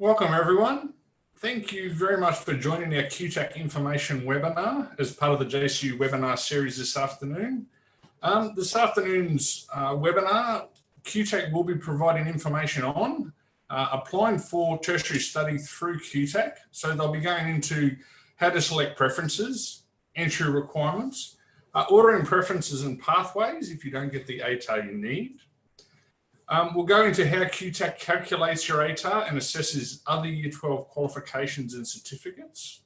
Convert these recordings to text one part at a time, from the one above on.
Welcome everyone. Thank you very much for joining our QTAC information webinar as part of the JCU webinar series this afternoon. This afternoon's webinar, QTAC will be providing information on applying for tertiary study through QTAC. So they'll be going into how to select preferences, entry requirements, ordering preferences and pathways if you don't get the ATAR you need. We'll go into how QTAC calculates your ATAR and assesses other Year 12 qualifications and certificates.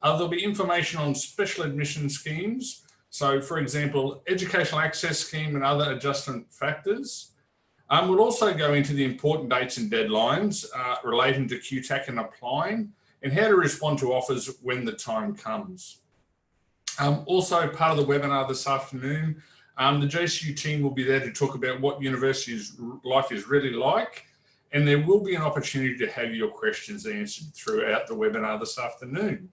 There'll be information on special admission schemes. So for example, educational access scheme and other adjustment factors. We'll also go into the important dates and deadlines relating to QTAC and applying and how to respond to offers when the time comes. Also part of the webinar this afternoon, the JCU team will be there to talk about what university life is really like, and there will be an opportunity to have your questions answered throughout the webinar this afternoon.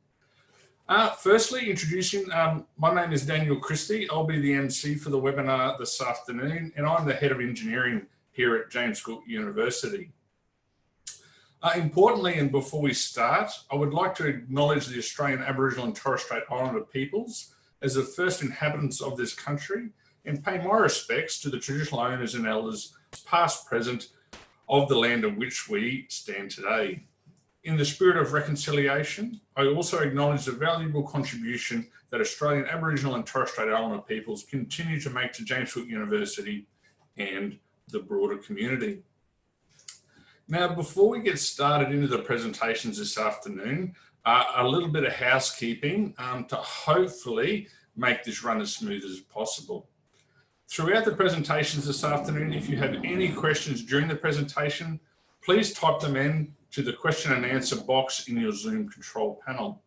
Firstly, introducing, my name is Daniel Christie. I'll be the MC for the webinar this afternoon, and I'm the Head of Engineering here at James Cook University. Importantly, and before we start, I would like to acknowledge the Australian Aboriginal and Torres Strait Islander peoples as the first inhabitants of this country, and pay my respects to the traditional owners and elders, past, present, of the land on which we stand today. In the spirit of reconciliation, I also acknowledge the valuable contribution that Australian Aboriginal and Torres Strait Islander peoples continue to make to James Cook University and the broader community. Now, before we get started into the presentations this afternoon, a little bit of housekeeping to hopefully make this run as smooth as possible. Throughout the presentations this afternoon, if you have any questions during the presentation, please type them in to the question and answer box in your Zoom control panel.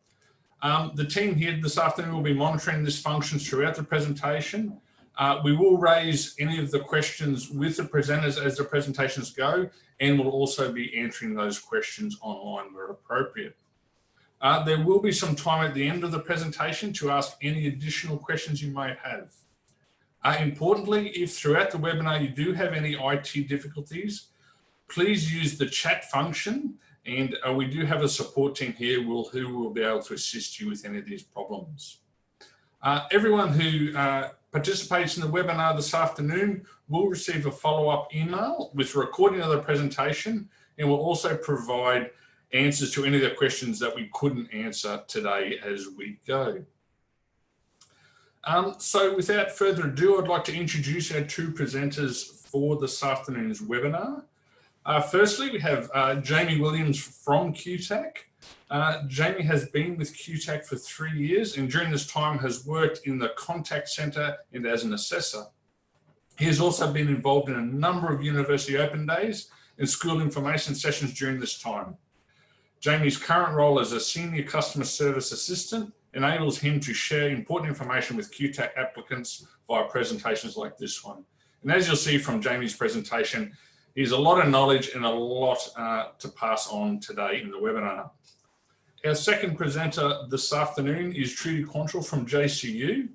The team here this afternoon will be monitoring this function throughout the presentation. We will raise any of the questions with the presenters as the presentations go, and we'll also be answering those questions online where appropriate. There will be some time at the end of the presentation to ask any additional questions you may have. Importantly, if throughout the webinar you do have any IT difficulties, please use the chat function, and we do have a support team here who will be able to assist you with any of these problems. Everyone who participates in the webinar this afternoon will receive a follow-up email with a recording of the presentation, and will also provide answers to any of the questions that we couldn't answer today as we go. So without further ado, I'd like to introduce our two presenters for this afternoon's webinar. Firstly, we have Jamie Williams from QTAC. Jamie has been with QTAC for 3 years, and during this time has worked in the contact centre and as an assessor. He has also been involved in a number of university open days and school information sessions during this time. Jamie's current role as a senior customer service assistant enables him to share important information with QTAC applicants via presentations like this one. And as you'll see from Jamie's presentation, he has a lot of knowledge and a lot to pass on today in the webinar. Our second presenter this afternoon is Trudy Quantrill from JCU.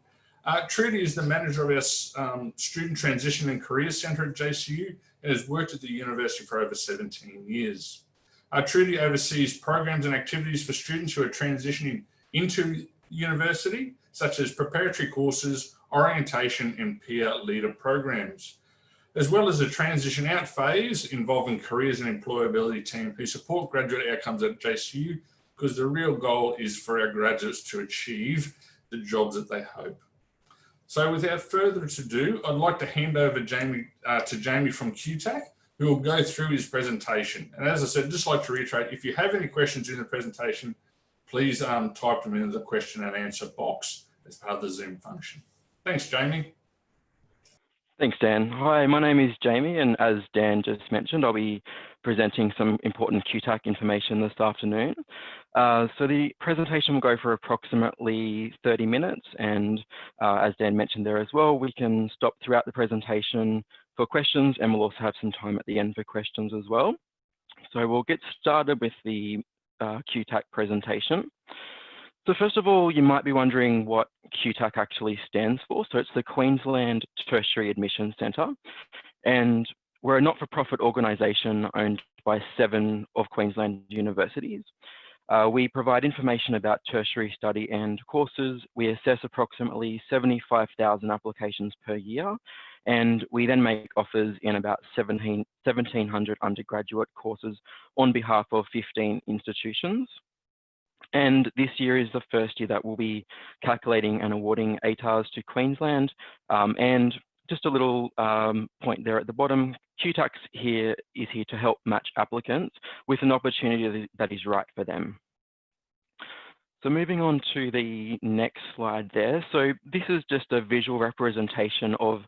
Trudy is the manager of our Student Transition and Careers Centre at JCU and has worked at the university for over 17 years. Trudy oversees programs and activities for students who are transitioning into university, such as preparatory courses, orientation and peer leader programs, as well as a transition out phase involving careers and employability team who support graduate outcomes at JCU, because the real goal is for our graduates to achieve the jobs that they hope. So without further ado, I'd like to hand over to Jamie from QTAC, who will go through his presentation. And as I said, just like to reiterate, if you have any questions during the presentation, please type them into the question and answer box as part of the Zoom function. Thanks, Jamie. Thanks, Dan. Hi, my name is Jamie, and as Dan just mentioned, I'll be presenting some important QTAC information this afternoon. So the presentation will go for approximately 30 minutes, and as Dan mentioned there as well, we can stop throughout the presentation for questions, and we'll also have some time at the end for questions as well. So we'll get started with the QTAC presentation. So first of all, you might be wondering what QTAC actually stands for. So it's the Queensland Tertiary Admission Centre. And we're a not-for-profit organisation owned by 7 of Queensland universities. We provide information about tertiary study and courses. We assess approximately 75,000 applications per year, and we then make offers in about 1,700 undergraduate courses on behalf of 15 institutions. And this year is the first year that we'll be calculating and awarding ATARs to Queensland. And just a little point there at the bottom, QTAC is here to help match applicants with an opportunity that is right for them. So moving on to the next slide there. So this is just a visual representation of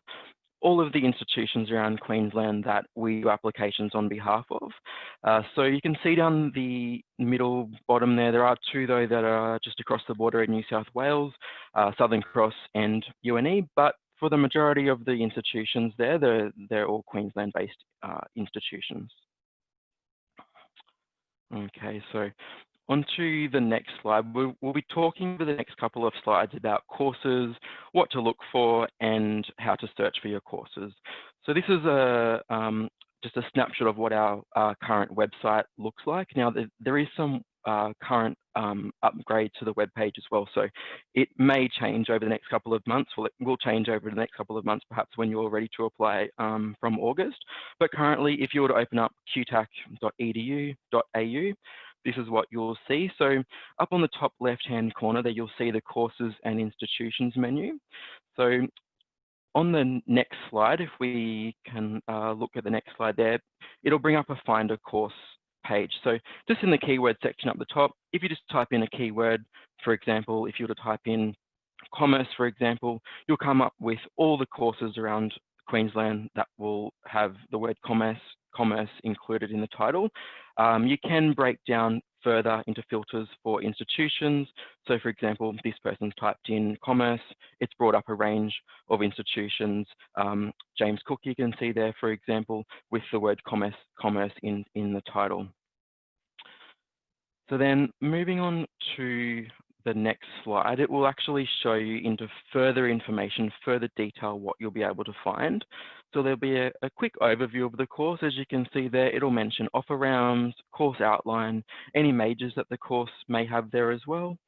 all of the institutions around Queensland that we do applications on behalf of. So you can see down the middle bottom there are 2 though that are just across the border in New South Wales, Southern Cross and UNE, but for the majority of the institutions there, they're all Queensland-based institutions. Okay, so on to the next slide. We'll be talking for the next couple of slides about courses, what to look for, and how to search for your courses. So this is just a snapshot of what our current website looks like. Now, there is some current upgrade to the web page as well. So it may change over the next couple of months. Well, it will change over the next couple of months, perhaps when you're ready to apply from August. But currently, if you were to open up qtac.edu.au, this is what you'll see. So up on the top left-hand corner there, you'll see the courses and institutions menu. So on the next slide, if we can look at the next slide there, it'll bring up a find a course page. So just in the keyword section up the top, if you just type in a keyword, for example, if you were to type in commerce, for example, you'll come up with all the courses around Queensland that will have the word commerce included in the title. You can break down further into filters for institutions. So for example, this person's typed in commerce, it's brought up a range of institutions. James Cook, you can see there, for example, with the word commerce in the title. So then moving on to the next slide, it will actually show you into further information, further detail what you'll be able to find. So there'll be a quick overview of the course. As you can see there, it'll mention offer rounds, course outline, any majors that the course may have there as well,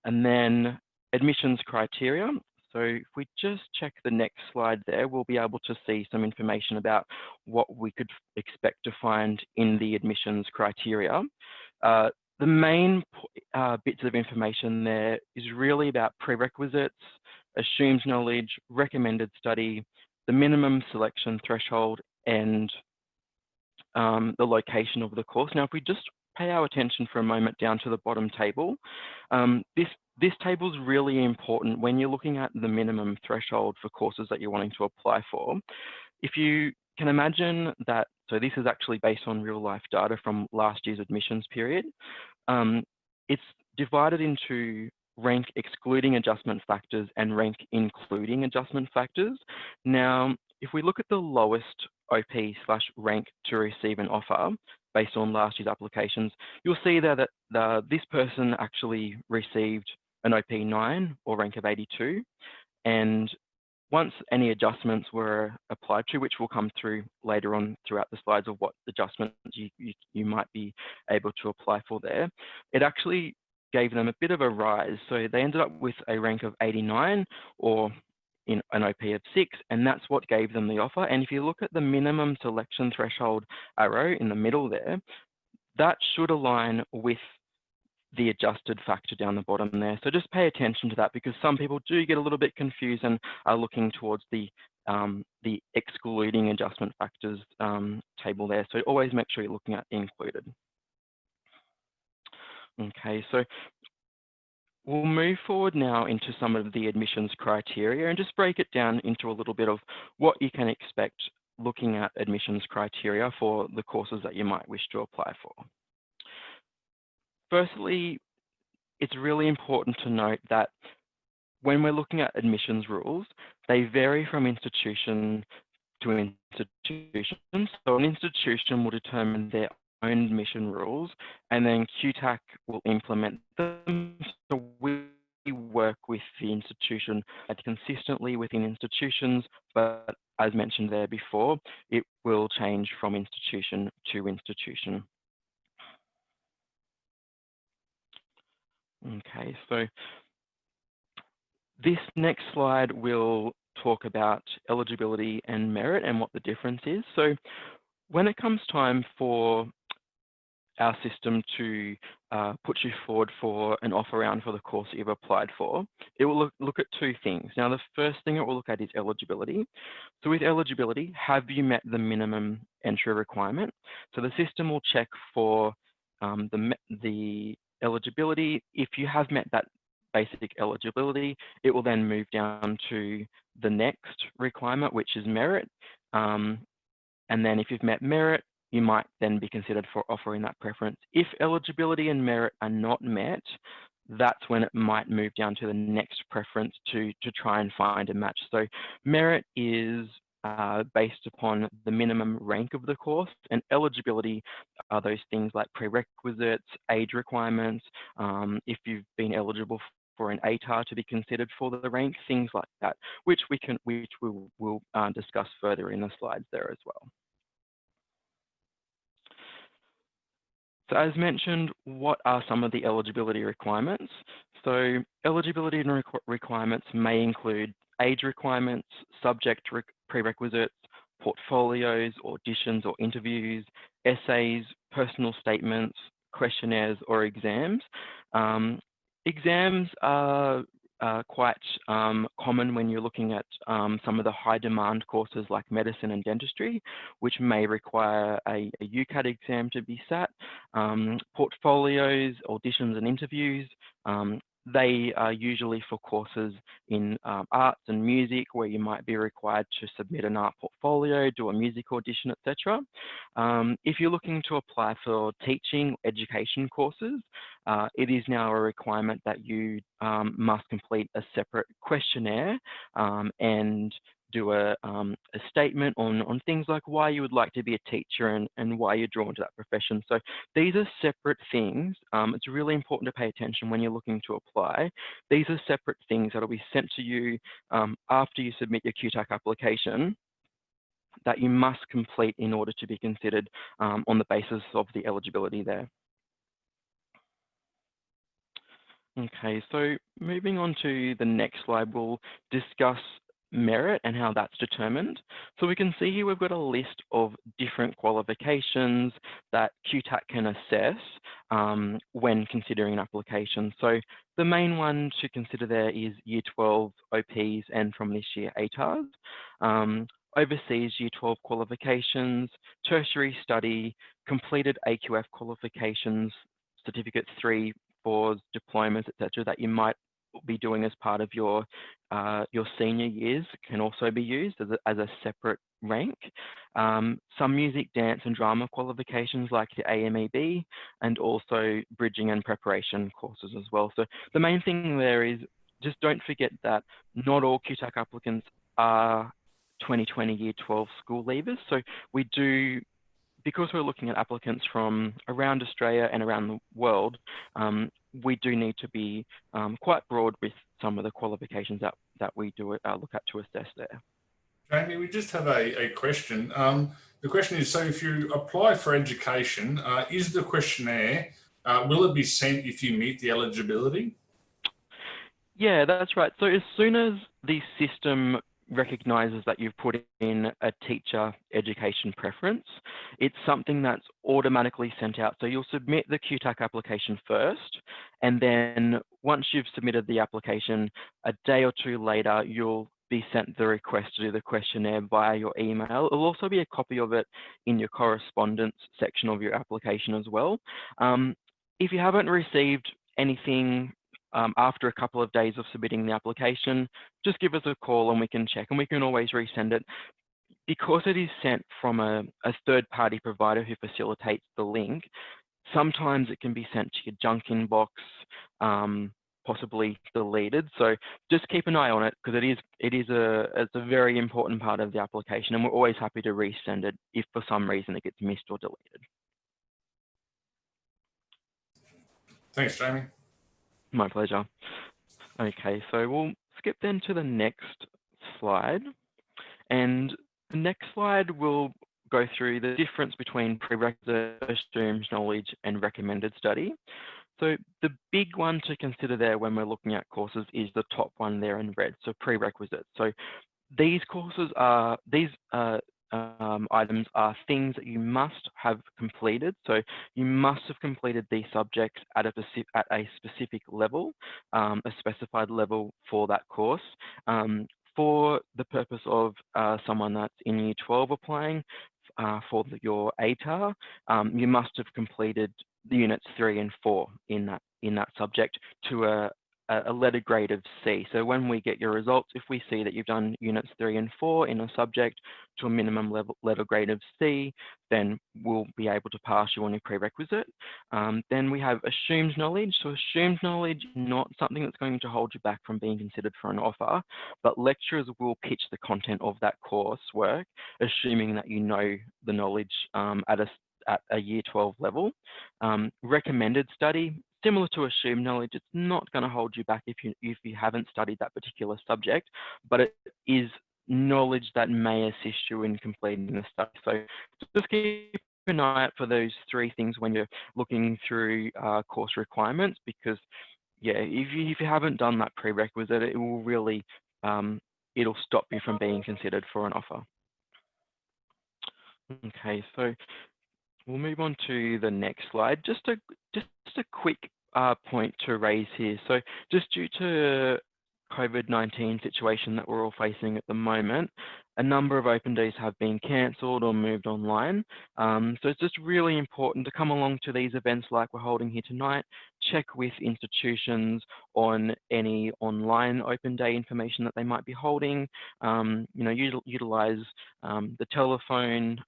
and then admissions criteria. So if we just check the next slide there, we'll be able to see some information about what we could expect to find in the admissions criteria. The main bits of information there is really about prerequisites, assumed knowledge, recommended study, the minimum selection threshold, and the location of the course. Now, if we just pay our attention for a moment down to the bottom table, this table is really important when you're looking at the minimum threshold for courses that you're wanting to apply for. If you can imagine that, so this is actually based on real life data from last year's admissions period. It's divided into rank excluding adjustment factors and rank including adjustment factors. Now, if we look at the lowest OP/rank to receive an offer based on last year's applications, you'll see there that this person actually received an OP9 or rank of 82. And once any adjustments were applied to, which will come through later on throughout the slides of what adjustments you might be able to apply for there, it actually gave them a bit of a rise. So they ended up with a rank of 89 or in an OP of 6, and that's what gave them the offer. And if you look at the minimum selection threshold arrow in the middle there, that should align with the adjusted factor down the bottom there. So just pay attention to that, because some people do get a little bit confused and are looking towards the excluding adjustment factors table there. So always make sure you're looking at included. Okay, so we'll move forward now into some of the admissions criteria and just break it down into a little bit of what you can expect looking at admissions criteria for the courses that you might wish to apply for. Firstly, it's really important to note that when we're looking at admissions rules, they vary from institution to institution. So an institution will determine their own admission rules, and then QTAC will implement them. So we work with the institution consistently within institutions, but as mentioned there before, it will change from institution to institution. Okay, so this next slide will talk about eligibility and merit and what the difference is. So when it comes time for our system to put you forward for an offer round for the course that you've applied for, it will look at two things. Now, the first thing it will look at is eligibility. So with eligibility, have you met the minimum entry requirement? So the system will check for the eligibility. If you have met that basic eligibility, it will then move down to the next requirement, which is merit. And then if you've met merit, you might then be considered for offering that preference. If eligibility and merit are not met, that's when it might move down to the next preference to try and find a match. So merit is based upon the minimum rank of the course, and eligibility are those things like prerequisites, age requirements, if you've been eligible for an ATAR to be considered for the rank, things like that, which we will discuss further in the slides there as well. So as mentioned, what are some of the eligibility requirements? So eligibility and requirements may include age requirements, subject prerequisites, portfolios, auditions or interviews, essays, personal statements, questionnaires or exams. Exams are quite common when you're looking at some of the high demand courses like medicine and dentistry, which may require a UCAT exam to be sat. Portfolios, auditions and interviews, they are usually for courses in arts and music where you might be required to submit an art portfolio, do a music audition, etc. If you're looking to apply for teaching education courses, it is now a requirement that you must complete a separate questionnaire and do a statement on things like why you would like to be a teacher and why you're drawn to that profession. So these are separate things. It's really important to pay attention when you're looking to apply. These are separate things that will be sent to you after you submit your QTAC application that you must complete in order to be considered on the basis of the eligibility there. Okay, so moving on to the next slide, we'll discuss merit and how that's determined. So we can see here we've got a list of different qualifications that QTAC can assess when considering an application. So the main one to consider there is Year 12 OPs and from this year ATARs. Overseas Year 12 qualifications, tertiary study, completed AQF qualifications, certificate 3, 4s, diplomas, etc., that you might be doing as part of your senior years can also be used as a separate rank. Some music, dance and drama qualifications like the AMEB, and also bridging and preparation courses as well. So the main thing there is just don't forget that not all QTAC applicants are 2020 Year 12 school leavers. So we do, because we're looking at applicants from around Australia and around the world, we do need to be quite broad with some of the qualifications that we do look at to assess there. Jamie, we just have a question. The question is, so if you apply for education, is the questionnaire, will it be sent if you meet the eligibility? Yeah, that's right. So as soon as the system recognises that you've put in a teacher education preference, it's something that's automatically sent out. So you'll submit the QTAC application first, and then once you've submitted the application, a day or two later, you'll be sent the request to do the questionnaire via your email. It'll also be a copy of it in your correspondence section of your application as well. If you haven't received anything after a couple of days of submitting the application, just give us a call and we can check, and we can always resend it. Because it is sent from a third-party provider who facilitates the link, sometimes it can be sent to your junk inbox, possibly deleted. So just keep an eye on it, because it's a very important part of the application, and we're always happy to resend it if for some reason it gets missed or deleted. Thanks, Jamie. My pleasure. Okay, so we'll skip then to the next slide. And the next slide will go through the difference between prerequisite, assumed knowledge, and recommended study. So the big one to consider there when we're looking at courses is the top one there in red, so prerequisites. So these courses are, these items are things that you must have completed. So you must have completed these subjects at a specific level, a specified level for that course. For the purpose of someone that's in Year 12 applying for your ATAR, you must have completed the units 3 and 4 in that subject to a letter grade of C. So when we get your results, if we see that you've done units 3 and 4 in a subject to a minimum letter grade of C, then we'll be able to pass you on your prerequisite. Then we have assumed knowledge. So assumed knowledge is not something that's going to hold you back from being considered for an offer, but lecturers will pitch the content of that coursework, assuming that you know the knowledge at a Year 12 level. Recommended study, similar to assumed knowledge, it's not going to hold you back if you haven't studied that particular subject, but it is knowledge that may assist you in completing the study. So just keep an eye out for those 3 things when you're looking through course requirements, because yeah, if you haven't done that prerequisite, it will really, it'll stop you from being considered for an offer. Okay, so we'll move on to the next slide. Just a quick point to raise here. So just due to COVID-19 situation that we're all facing at the moment, a number of open days have been cancelled or moved online. So it's just really important to come along to these events like we're holding here tonight, check with institutions on any online open day information that they might be holding, utilize the telephone,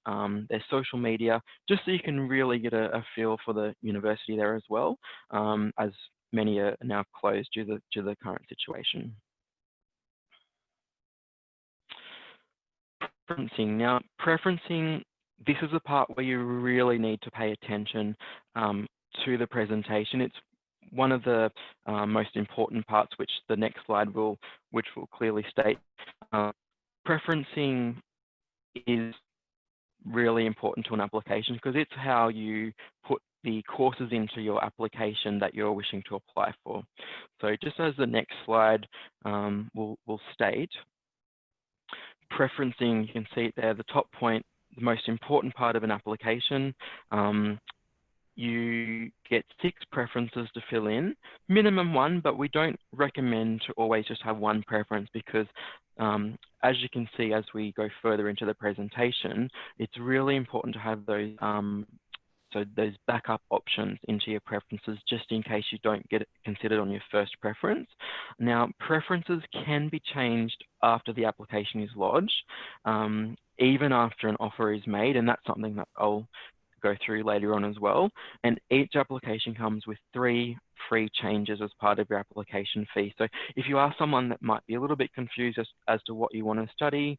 their social media, just so you can really get a feel for the university there as well, as many are now closed due to the current situation. Preferencing. Now, preferencing, this is a part where you really need to pay attention to the presentation. It's one of the most important parts, which the next slide will clearly state. Preferencing is really important to an application because it's how you put the courses into your application that you're wishing to apply for. So just as the next slide will state, preferencing, you can see it there, the top point, the most important part of an application. You get 6 preferences to fill in, minimum 1, but we don't recommend to always just have 1 preference because as you can see, as we go further into the presentation, it's really important to have those those backup options into your preferences just in case you don't get it considered on your first preference. Now, preferences can be changed after the application is lodged, even after an offer is made, and that's something that I'll go through later on as well. And each application comes with 3 free changes as part of your application fee. So if you are someone that might be a little bit confused as to what you want to study,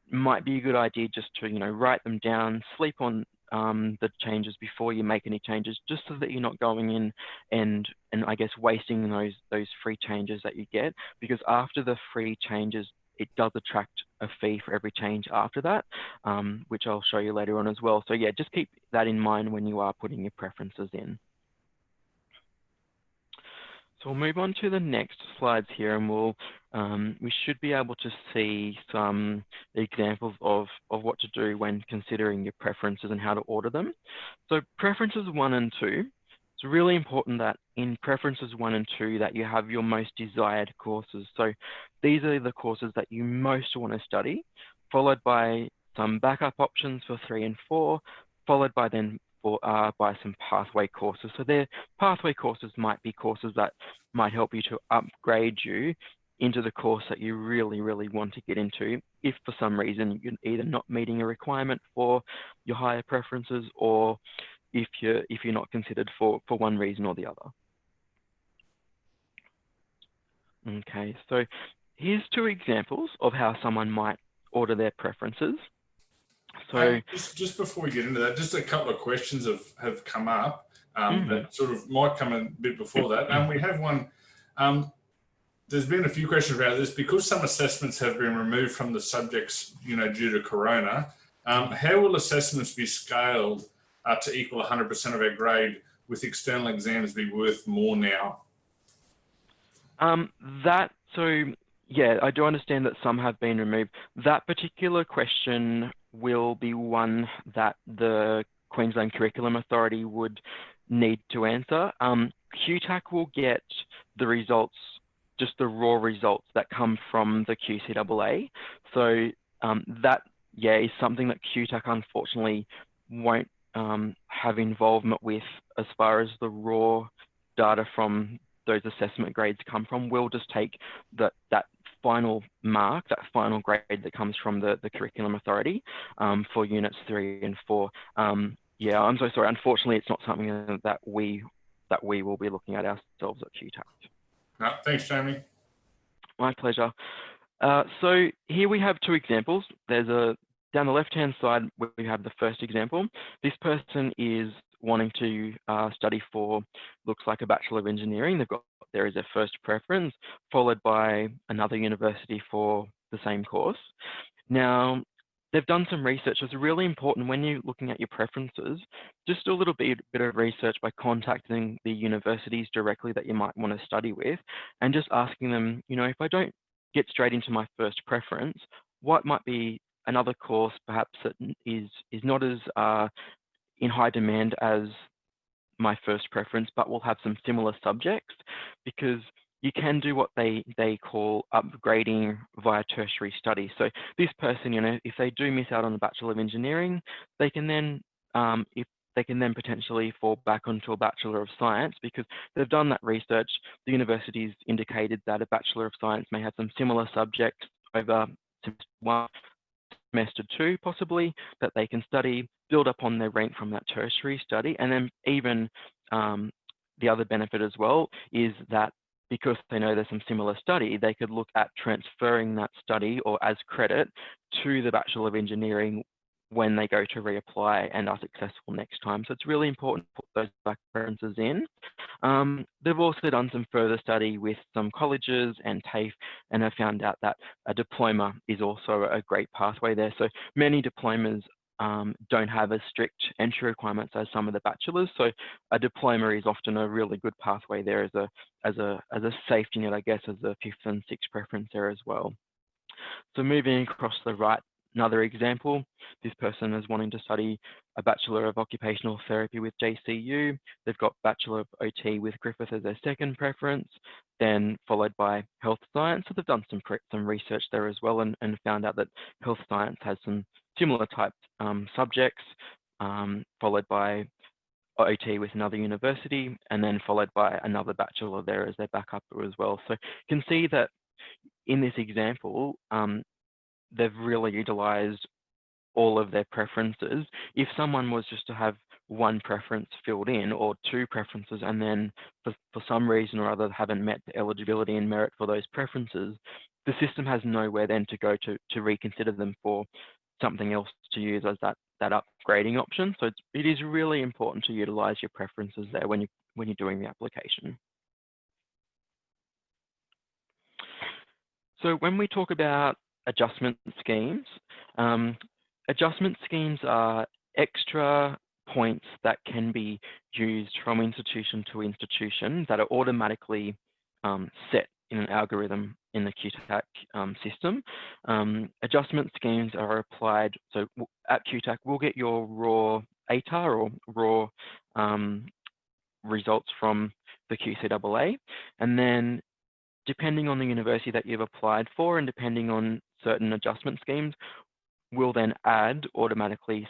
might be a good idea just to write them down, sleep on the changes before you make any changes, just so that you're not going in and I guess wasting those free changes that you get, because after the free changes, it does attract a fee for every change after that, which I'll show you later on as well. So yeah, just keep that in mind when you are putting your preferences in. So we'll move on to the next slides here, and we should be able to see some examples of what to do when considering your preferences and how to order them. So preferences 1 and 2, it's really important that in preferences 1 and 2 that you have your most desired courses. So these are the courses that you most want to study, followed by some backup options for 3 and 4, followed by then by some pathway courses. So their pathway courses might be courses that might help you to upgrade you into the course that you really, really want to get into, if for some reason you're either not meeting a requirement for your higher preferences, or if you're not considered for one reason or the other. Okay, so here's 2 examples of how someone might order their preferences. So just before we get into that, just a couple of questions have come up that sort of might come a bit before that. We have one There's been a few questions about this. Because some assessments have been removed from the subjects, due to Corona, how will assessments be scaled to equal 100% of our grade, with external exams be worth more now? Yeah, I do understand that some have been removed. That particular question will be one that the Queensland Curriculum Authority would need to answer. QTAC will get the results, just the raw results that come from the QCAA. So that, is something that QTAC unfortunately won't have involvement with as far as the raw data from those assessment grades come from. We'll just take that final mark, that final grade that comes from the Curriculum Authority for units 3 and 4. Yeah, I'm so sorry. Unfortunately, it's not something that we will be looking at ourselves at QTAC. No, thanks, Jamie. My pleasure. So here we have two examples. There's down the left-hand side, we have the first example. This person is wanting to study for, looks like, a Bachelor of Engineering. There is their first preference, followed by another university for the same course. Now, they've done some research. It's really important when you're looking at your preferences, just do a little bit of research by contacting the universities directly that you might want to study with, and just asking them, if I don't get straight into my first preference, what might be another course perhaps that is not as in high demand as my first preference, but will have some similar subjects, because you can do what they call upgrading via tertiary study. So this person, if they do miss out on the Bachelor of Engineering, they can then, potentially fall back onto a Bachelor of Science, because they've done that research. The university's indicated that a Bachelor of Science may have some similar subjects over semester 1, semester 2 possibly, that they can study, build up on their rank from that tertiary study. And then even the other benefit as well is that because they know there's some similar study, they could look at transferring that study or as credit to the Bachelor of Engineering when they go to reapply and are successful next time. So it's really important to put those preferences in. They've also done some further study with some colleges and TAFE, and have found out that a diploma is also a great pathway there. So many diplomas don't have as strict entry requirements as some of the bachelors. So a diploma is often a really good pathway there as a safety net, I guess, as a 5th and 6th preference there as well. So moving across the right, another example, this person is wanting to study a Bachelor of Occupational Therapy with JCU. They've got Bachelor of OT with Griffith as their second preference, then followed by Health Science. So they've done some research there as well, and found out that Health Science has some similar type subjects, followed by OT with another university, and then followed by another Bachelor there as their backup as well. So you can see that in this example, they've really utilized all of their preferences. If someone was just to have one preference filled in, or two preferences, and then for some reason or other haven't met the eligibility and merit for those preferences, the system has nowhere then to go to reconsider them for something else to use as that upgrading option. So it is really important to utilize your preferences there when you're doing the application. So when we talk about adjustment schemes are extra points that can be used from institution to institution that are automatically set in an algorithm in the QTAC system. Adjustment schemes are applied, so at QTAC we'll get your raw ATAR or raw results from the QCAA, and then depending on the university that you've applied for and depending on certain adjustment schemes, we'll then add automatically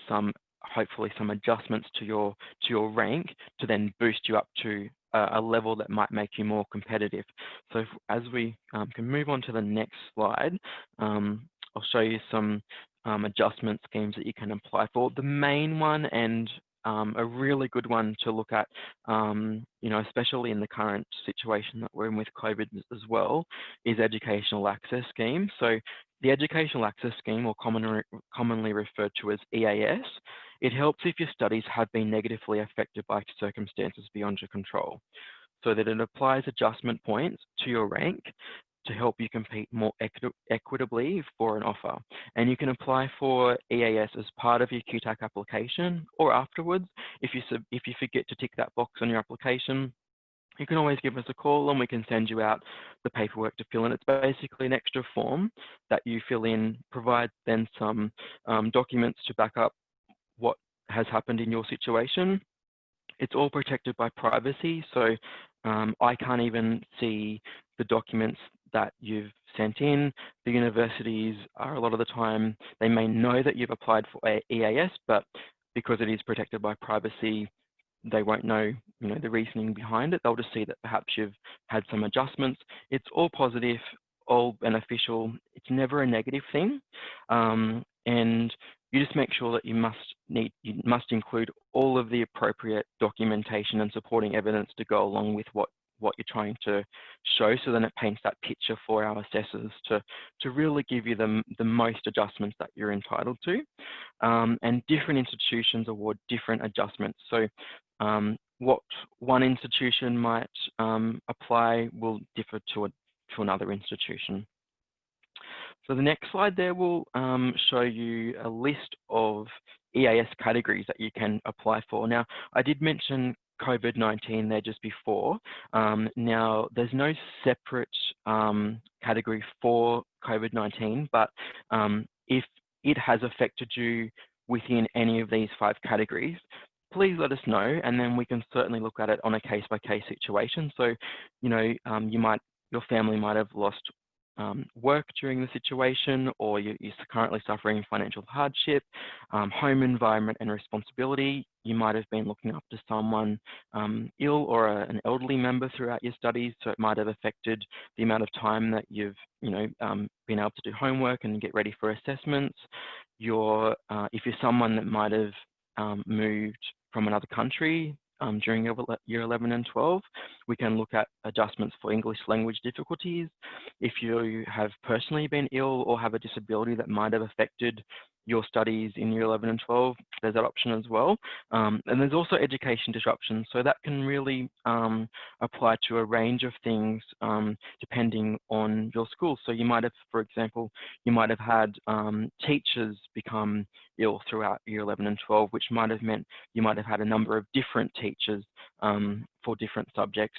hopefully some adjustments to your rank to then boost you up to a level that might make you more competitive. So as we can move on to the next slide, I'll show you some adjustment schemes that you can apply for. The main one, and a really good one to look at, especially in the current situation that we're in with COVID as well, is Educational Access Scheme. So the Educational Access Scheme, or commonly referred to as EAS, it helps if your studies have been negatively affected by circumstances beyond your control. so that it applies adjustment points to your rank to help you compete more equitably for an offer. And you can apply for EAS as part of your QTAC application or afterwards. If you forget to tick that box on your application, you can always give us a call and we can send you out the paperwork to fill in. It's basically an extra form that you fill in, provide then some documents to back up what has happened in your situation. It's all protected by privacy, so I can't even see the documents that you've sent in. The universities are a lot of the time, they may know that you've applied for EAS, but because it is protected by privacy, they won't know, the reasoning behind it. They'll just see that perhaps you've had some adjustments. It's all positive, all beneficial. It's never a negative thing. And you just make sure that you must include all of the appropriate documentation and supporting evidence to go along with what you're trying to show. So then it paints that picture for our assessors to really give you the most adjustments that you're entitled to. And different institutions award different adjustments. So what one institution might apply will differ to another institution. So the next slide there will show you a list of EAS categories that you can apply for. Now, I did mention COVID-19 there just before. Now, there's no separate category for COVID-19, but if it has affected you within any of these 5 categories, please let us know, and then we can certainly look at it on a case-by-case situation. So, your family might have lost work during the situation, or you're currently suffering financial hardship, home environment and responsibility. You might have been looking after someone ill or an elderly member throughout your studies, so it might have affected the amount of time that you've been able to do homework and get ready for assessments. If you're someone that might have moved from another country during year 11 and 12, we can look at adjustments for English language difficulties. If you have personally been ill or have a disability that might have affected your studies in year 11 and 12, there's that option as well. And there's also education disruption. So that can really apply to a range of things depending on your school. So you might have, for example, you might have had teachers become ill throughout year 11 and 12, which might have meant you might have had a number of different teachers for different subjects,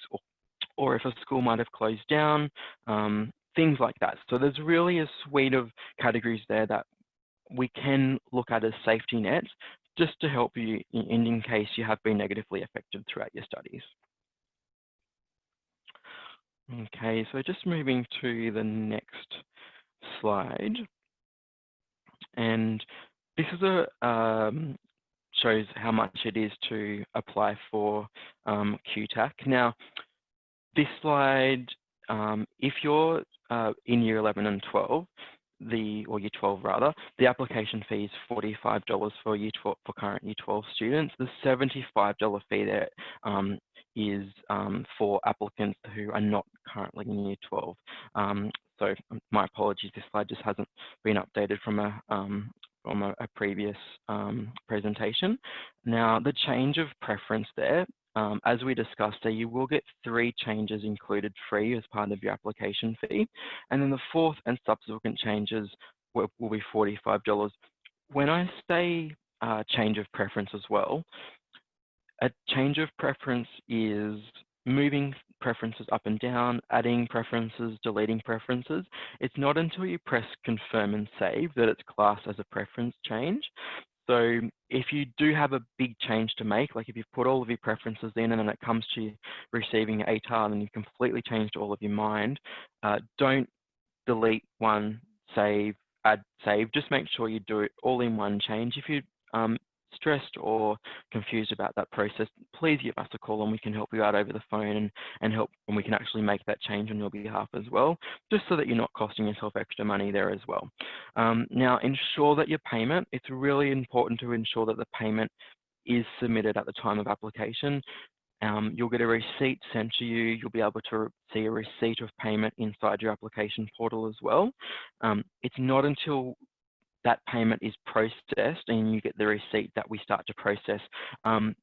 or if a school might have closed down, things like that. So there's really a suite of categories there that we can look at as safety nets just to help you in case you have been negatively affected throughout your studies. Okay, so just moving to the next slide. And this is shows how much it is to apply for QTAC. Now, this slide, if you're in year 11 and 12, or year 12 rather, the application fee is $45 for current year 12 students. The $75 fee there is for applicants who are not currently in year 12. So my apologies, this slide just hasn't been updated from a previous presentation. Now, the change of preference there, as we discussed there, you will get 3 changes included free as part of your application fee. And then the 4th and subsequent changes will be $45. When I say change of preference as well, a change of preference is moving preferences up and down, adding preferences, deleting preferences. It's not until you press confirm and save that it's classed as a preference change. So if you do have a big change to make, like if you've put all of your preferences in and then it comes to receiving ATAR and you've completely changed all of your mind, don't delete one, save, add, save. Just make sure you do it all in one change. If you're stressed or confused about that process, please give us a call and we can help you out over the phone and we can actually make that change on your behalf as well, just so that you're not costing yourself extra money there as well. Now, ensure that your payment, it's really important to ensure that the payment is submitted at the time of application. You'll get a receipt sent to you. You'll be able to see a receipt of payment inside your application portal as well. It's not until that payment is processed and you get the receipt that we start to process.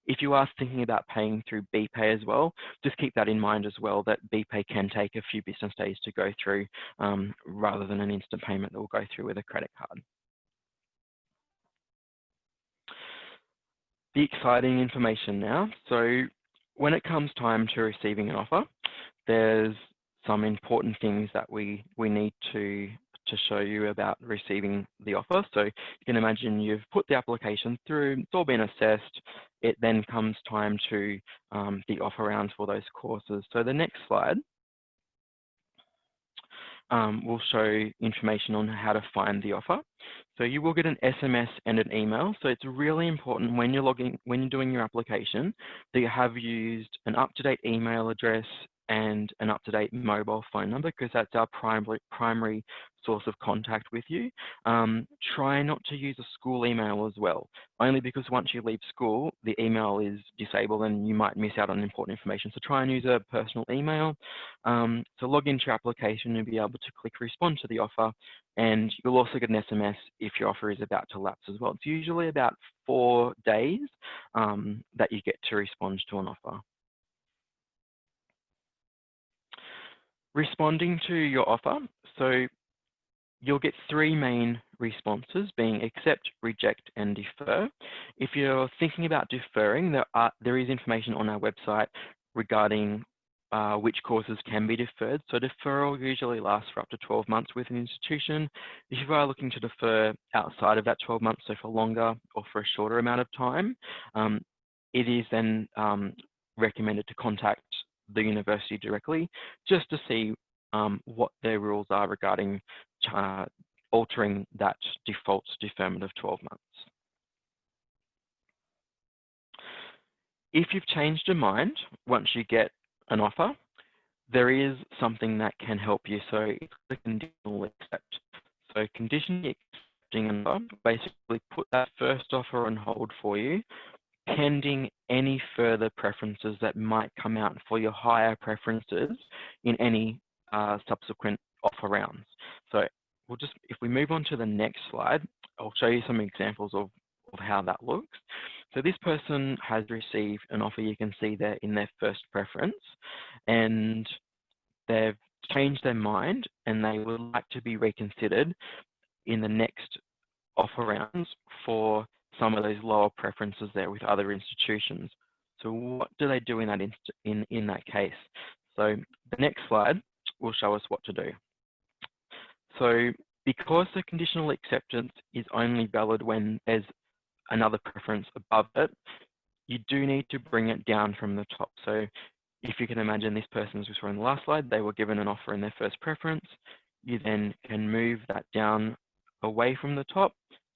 If you are thinking about paying through BPay as well, just keep that in mind as well, that BPay can take a few business days to go through rather than an instant payment that will go through with a credit card. The exciting information now. So when it comes time to receiving an offer, there's some important things that we need to show you about receiving the offer. So you can imagine you've put the application through, it's all been assessed. It then comes time to the offer rounds for those courses. So the next slide will show information on how to find the offer. So you will get an SMS and an email. So it's really important when you're doing your application that you have used an up-to-date email address and an up-to-date mobile phone number, because that's our primary source of contact with you. Try not to use a school email as well, only because once you leave school, the email is disabled and you might miss out on important information. So try and use a personal email. So log into your application and be able to click respond to the offer. And you'll also get an SMS if your offer is about to lapse as well. It's usually about 4 days that you get to respond to an offer. Responding to your offer. So you'll get 3 main responses, being accept, reject, and defer. If you're thinking about deferring, there is information on our website regarding which courses can be deferred. So deferral usually lasts for up to 12 months with an institution. If you are looking to defer outside of that 12 months, so for longer or for a shorter amount of time, it is then recommended to contact the university directly just to see what their rules are regarding altering that default deferment of 12 months. If you've changed your mind once you get an offer, there is something that can help you. So it's a conditional accept. So conditionally accepting an offer, basically put that first offer on hold for you, pending any further preferences that might come out for your higher preferences in any subsequent offer rounds. So if we move on to the next slide, I'll show you some examples of how that looks. So this person has received an offer, you can see there in their first preference, and they've changed their mind and they would like to be reconsidered in the next offer rounds for some of those lower preferences there with other institutions. So what do they do in that case? So the next slide will show us what to do. So because the conditional acceptance is only valid when there's another preference above it, you do need to bring it down from the top. So if you can imagine this person, as we saw in the last slide, they were given an offer in their first preference. You then can move that down away from the top.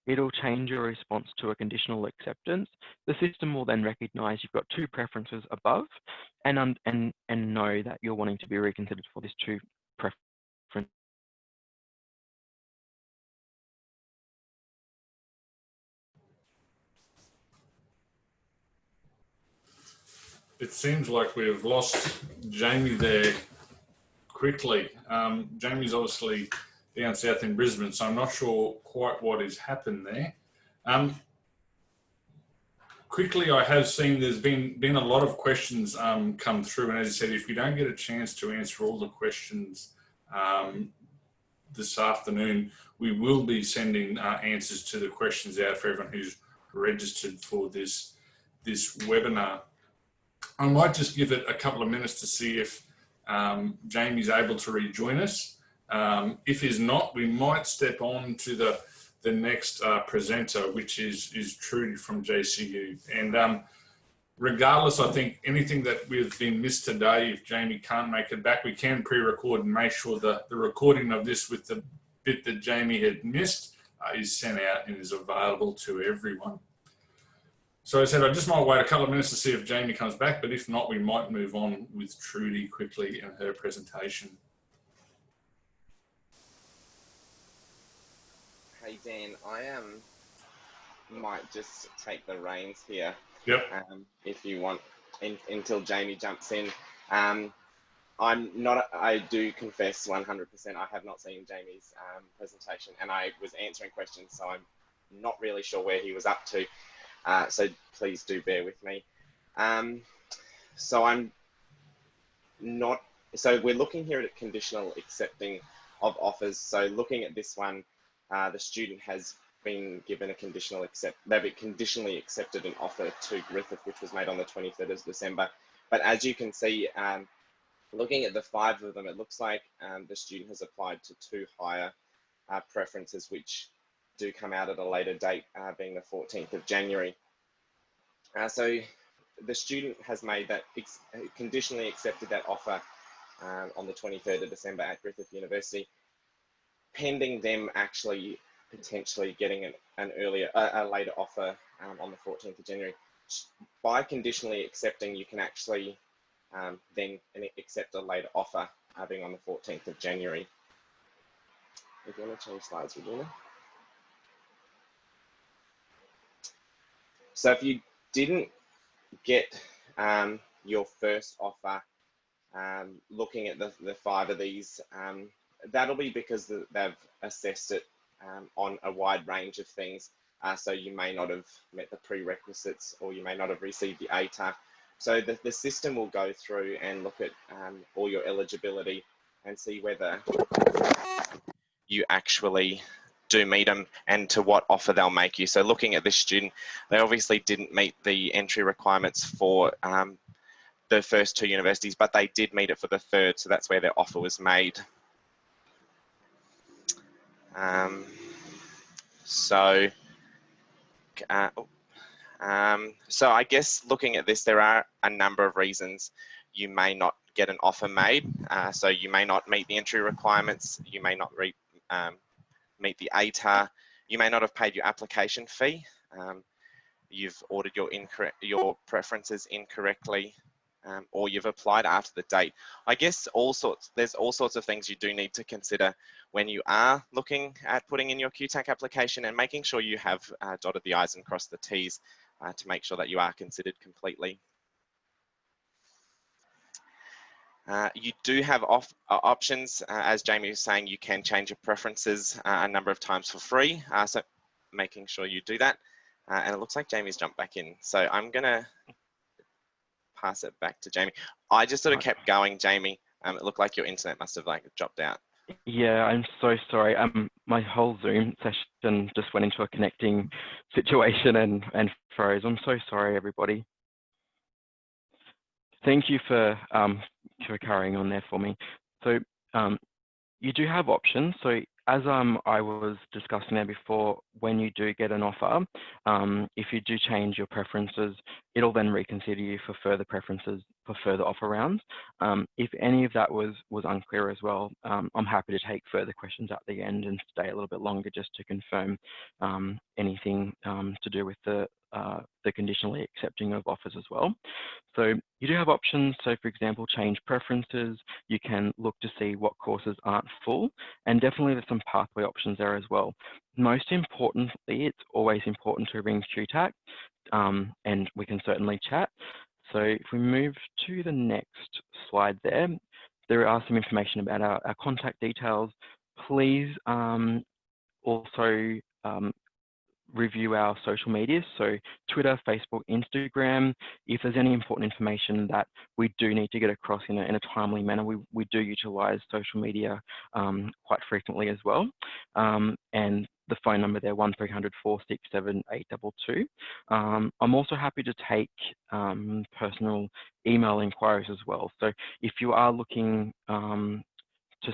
It'll change your response to a conditional acceptance. The system will then recognize you've got 2 preferences above and know that you're wanting to be reconsidered for this 2 preference. It seems like we've lost Jamie there quickly. Jamie's obviously down south in Brisbane, so I'm not sure quite what has happened there. Quickly, I have seen there's been a lot of questions come through, and as I said, if we don't get a chance to answer all the questions this afternoon, we will be sending answers to the questions out for everyone who's registered for this webinar. I might just give it a couple of minutes to see if Jamie's able to rejoin us. If he's not, we might step on to the next presenter, which is Trudy from JCU. And regardless, I think anything that we've been missed today, if Jamie can't make it back, we can pre-record and make sure that the recording of this with the bit that Jamie had missed is sent out and is available to everyone. So as I said, I just might wait a couple of minutes to see if Jamie comes back, but if not, we might move on with Trudy quickly and her presentation. Hey Dan, I might just take the reins here. Yep. If you want, until Jamie jumps in. I do confess 100%, I have not seen Jamie's presentation, and I was answering questions, so I'm not really sure where he was up to. So please do bear with me. So we're looking here at conditional accepting of offers. So looking at this one, the student has been given a they've conditionally accepted an offer to Griffith, which was made on the 23rd of December. But as you can see, looking at the 5 of them, it looks like the student has applied to 2 higher preferences, which do come out at a later date, being the 14th of January. So the student has made that, conditionally accepted that offer on the 23rd of December at Griffith University, pending them actually potentially getting a later offer on the 14th of January. By conditionally accepting, you can actually then accept a later offer being on the 14th of January. If you want to change slides, Regina. So if you didn't get your first offer, looking at the 5 of these, that'll be because they've assessed it on a wide range of things. So you may not have met the prerequisites, or you may not have received the ATAR. So the system will go through and look at all your eligibility and see whether you actually do meet them and to what offer they'll make you. So looking at this student, they obviously didn't meet the entry requirements for the first 2 universities, but they did meet it for the 3rd, so that's where their offer was made. So I guess looking at this, there are a number of reasons you may not get an offer made. So you may not meet the entry requirements, you may not meet the ATAR, you may not have paid your application fee, you've ordered your preferences incorrectly, or you've applied after the date. I guess there's all sorts of things you do need to consider when you are looking at putting in your QTAC application, and making sure you have dotted the I's and crossed the T's to make sure that you are considered completely. You do have options. As Jamie was saying, you can change your preferences a number of times for free. So making sure you do that. And it looks like Jamie's jumped back in. So I'm gonna pass it back to Jamie. I just sort of kept going, Jamie. It looked like your internet must have dropped out. Yeah, I'm so sorry. My whole Zoom session just went into a connecting situation and froze. I'm so sorry, everybody. Thank you for carrying on there for me. So you do have options. So as I was discussing there before, when you do get an offer, if you do change your preferences, it'll then reconsider you for further preferences for further offer rounds. If any of that was unclear as well, I'm happy to take further questions at the end and stay a little bit longer just to confirm anything to do with the conditionally accepting of offers as well. So you do have options. So for example, change preferences. You can look to see what courses aren't full, and definitely there's some pathway options there as well. Most importantly, it's always important to ring QTAC, and we can certainly chat. So if we move to the next slide there are some information about our contact details. Please also review our social media, so Twitter, Facebook, Instagram. If there's any important information that we do need to get across in a timely manner, we do utilize social media quite frequently as well. And the phone number there, 1300 467 822. I'm also happy to take personal email inquiries as well. So if you are looking to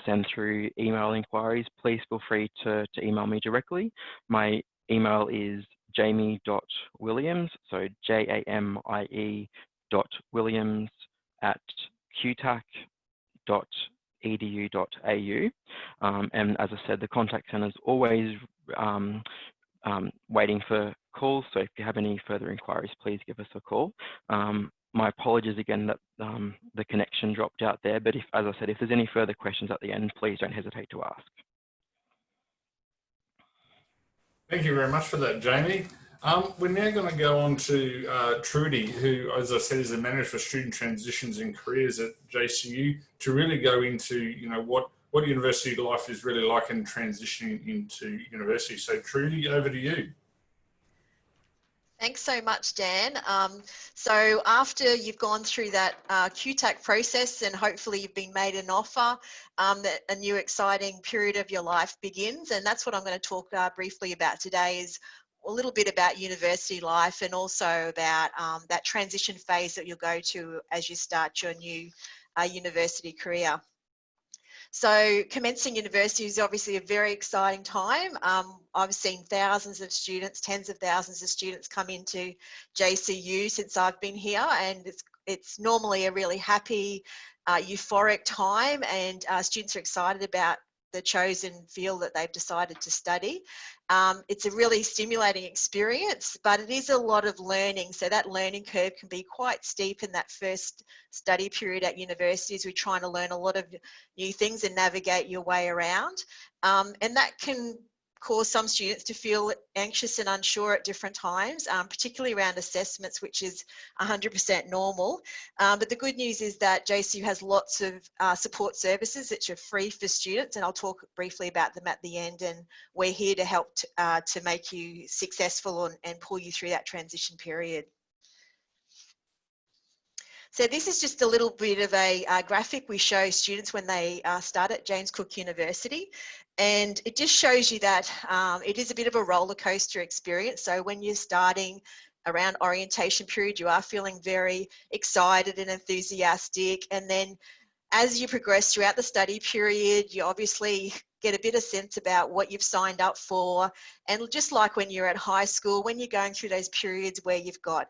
send through email inquiries, please feel free to email me directly. My email is jamie.williams, so JAMIE.williams @qtac.edu.au. And as I said, the contact center is always waiting for calls. So if you have any further inquiries, please give us a call. My apologies again that the connection dropped out there, but as I said, if there's any further questions at the end, please don't hesitate to ask. Thank you very much for that, Jamie. We're now going to go on to Trudy, who, as I said, is the manager for student transitions and careers at JCU, to really go into, you know, what university life is really like and transitioning into university. So Trudy, over to you. Thanks so much, Dan. So after you've gone through that QTAC process and hopefully you've been made an offer, that a new exciting period of your life begins. And that's what I'm going to talk briefly about today, is a little bit about university life and also about that transition phase that you'll go to as you start your new university career. So commencing university is obviously a very exciting time. I've seen thousands of students, tens of thousands of students come into JCU since I've been here, and it's normally a really happy, euphoric time, and students are excited about the chosen field that they've decided to study. It's a really stimulating experience, but it is a lot of learning. So that learning curve can be quite steep in that first study period at universities. We're trying to learn a lot of new things and navigate your way around. And that can cause some students to feel anxious and unsure at different times, particularly around assessments, which is 100% normal. But the good news is that JCU has lots of support services which are free for students, and I'll talk briefly about them at the end, and we're here to help to make you successful and pull you through that transition period. So this is just a little bit of a graphic we show students when they start at James Cook University. And it just shows you that it is a bit of a roller coaster experience. So when you're starting around orientation period, you are feeling very excited and enthusiastic. And then as you progress throughout the study period, you obviously get a bit of sense about what you've signed up for. And just like when you're at high school, when you're going through those periods where you've got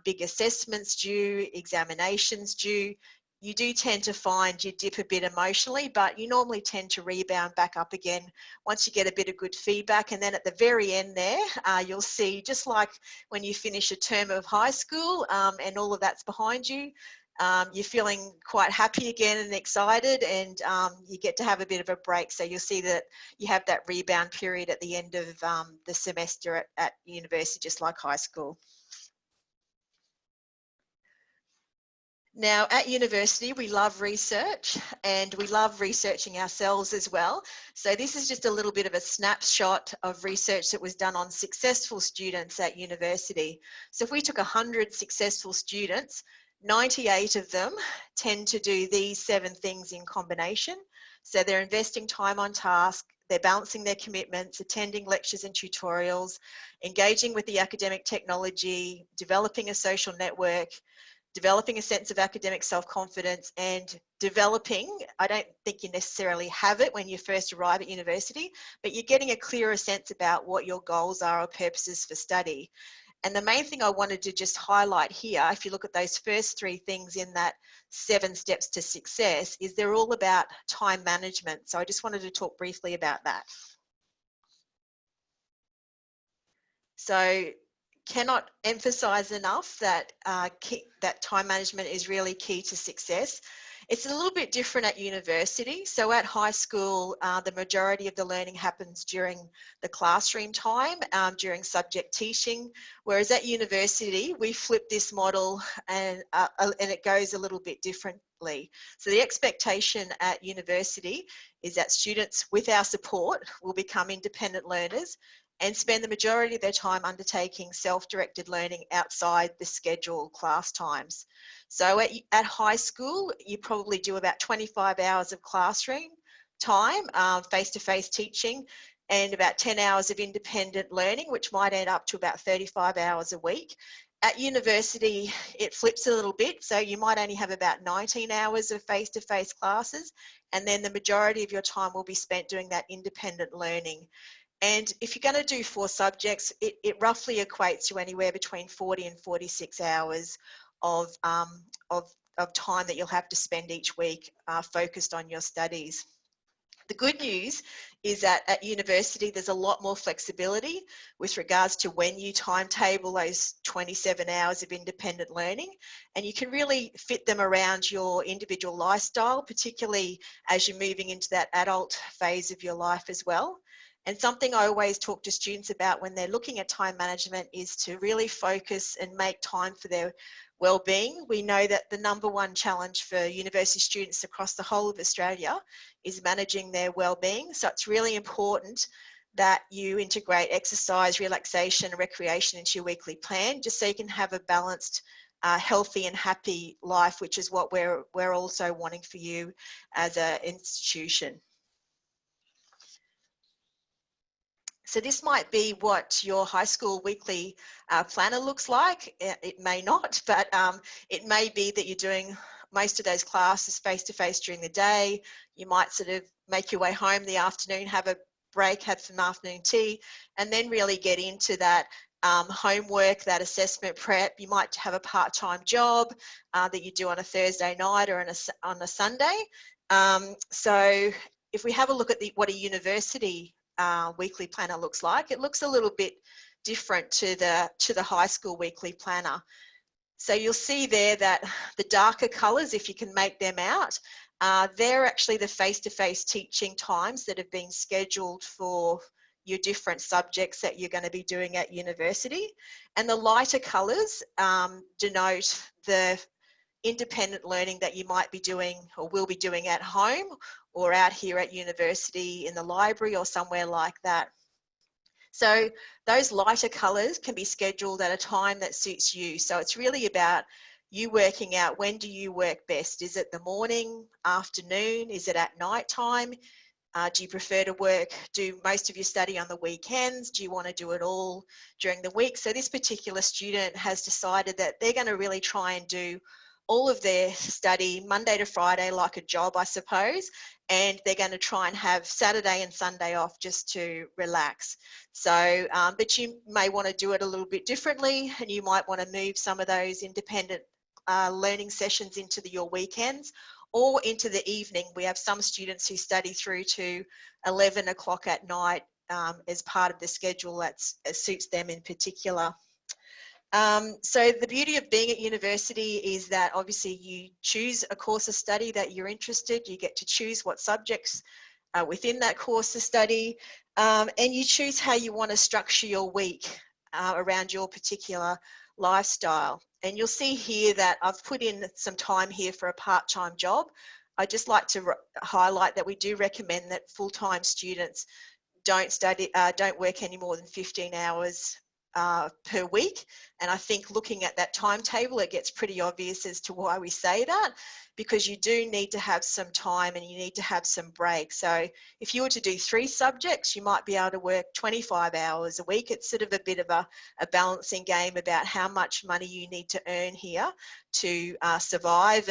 big assessments due, examinations due, you do tend to find you dip a bit emotionally, but you normally tend to rebound back up again once you get a bit of good feedback. And then at the very end there, you'll see, just like when you finish a term of high school and all of that's behind you, you're feeling quite happy again and excited, and you get to have a bit of a break. So you'll see that you have that rebound period at the end of the semester at university, just like high school. Now, at university, we love research, and we love researching ourselves as well. So this is just a little bit of a snapshot of research that was done on successful students at university. So if we took 100 successful students, 98 of them tend to do these 7 things in combination. So they're investing time on task, they're balancing their commitments, attending lectures and tutorials, engaging with the academic technology, developing a social network, developing a sense of academic self-confidence, and developing, I don't think you necessarily have it when you first arrive at university, but you're getting a clearer sense about what your goals are or purposes for study. And the main thing I wanted to just highlight here, if you look at those first 3 things in that 7 steps to success, is they're all about time management. So I just wanted to talk briefly about that. So cannot emphasize enough that that time management is really key to success. It's a little bit different at university. So at high school, the majority of the learning happens during the classroom time, during subject teaching, whereas at university, we flip this model and it goes a little bit differently. So the expectation at university is that students, with our support, will become independent learners and spend the majority of their time undertaking self-directed learning outside the scheduled class times. So at high school, you probably do about 25 hours of classroom time, face-to-face teaching, and about 10 hours of independent learning, which might add up to about 35 hours a week. At university, it flips a little bit, so you might only have about 19 hours of face-to-face classes, and then the majority of your time will be spent doing that independent learning. And if you're going to do 4 subjects, it roughly equates to anywhere between 40 and 46 hours of time that you'll have to spend each week focused on your studies. The good news is that at university, there's a lot more flexibility with regards to when you timetable those 27 hours of independent learning, and you can really fit them around your individual lifestyle, particularly as you're moving into that adult phase of your life as well. And something I always talk to students about when they're looking at time management is to really focus and make time for their well-being. We know that the #1 challenge for university students across the whole of Australia is managing their well-being. So it's really important that you integrate exercise, relaxation, and recreation into your weekly plan, just so you can have a balanced, healthy and happy life, which is what we're also wanting for you as an institution. So this might be what your high school weekly planner looks like. It may not, but it may be that you're doing most of those classes face-to-face during the day. You might sort of make your way home in the afternoon, have a break, have some afternoon tea, and then really get into that homework, that assessment prep. You might have a part-time job that you do on a Thursday night or on a Sunday. So if we have a look at what a university weekly planner looks like, it looks a little bit different to the high school weekly planner. So you'll see there that the darker colours, if you can make them out, they're actually the face-to-face teaching times that have been scheduled for your different subjects that you're going to be doing at university. And the lighter colours denote the independent learning that you might be doing or will be doing at home or out here at university in the library or somewhere like that. So those lighter colours can be scheduled at a time that suits you. So it's really about you working out, when do you work best? Is it the morning, afternoon? Is it at night time? Do you prefer to do most of your study on the weekends? Do you want to do it all during the week? So this particular student has decided that they're going to really try and do all of their study Monday to Friday like a job, I suppose, and they're going to try and have Saturday and Sunday off just to relax. So, but you may want to do it a little bit differently, and you might want to move some of those independent learning sessions into your weekends or into the evening. We have some students who study through to 11 o'clock at night as part of the schedule that suits them in particular. So the beauty of being at university is that obviously you choose a course of study that you're interested, you get to choose what subjects are within that course of study, and you choose how you want to structure your week around your particular lifestyle. And you'll see here that I've put in some time here for a part-time job. I'd just like to highlight that we do recommend that full-time students don't work any more than 15 hours per week. And I think looking at that timetable, it gets pretty obvious as to why we say that, because you do need to have some time and you need to have some breaks. So if you were to do 3 subjects, you might be able to work 25 hours a week. It's sort of a bit of a balancing game about how much money you need to earn here to survive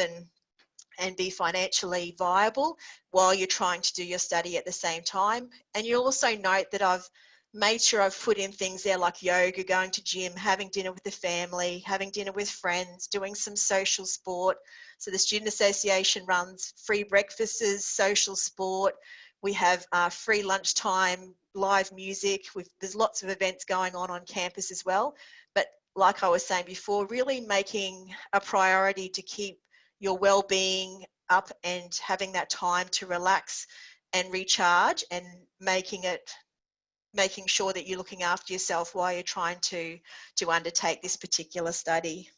and be financially viable while you're trying to do your study at the same time. And you'll also note that I've made sure I've put in things there like yoga, going to gym, having dinner with the family, having dinner with friends, doing some social sport. So the Student Association runs free breakfasts, social sport. We have free lunchtime, live music. There's lots of events going on campus as well. But like I was saying before, really making a priority to keep your well-being up and having that time to relax and recharge, and making sure that you're looking after yourself while you're trying to undertake this particular study.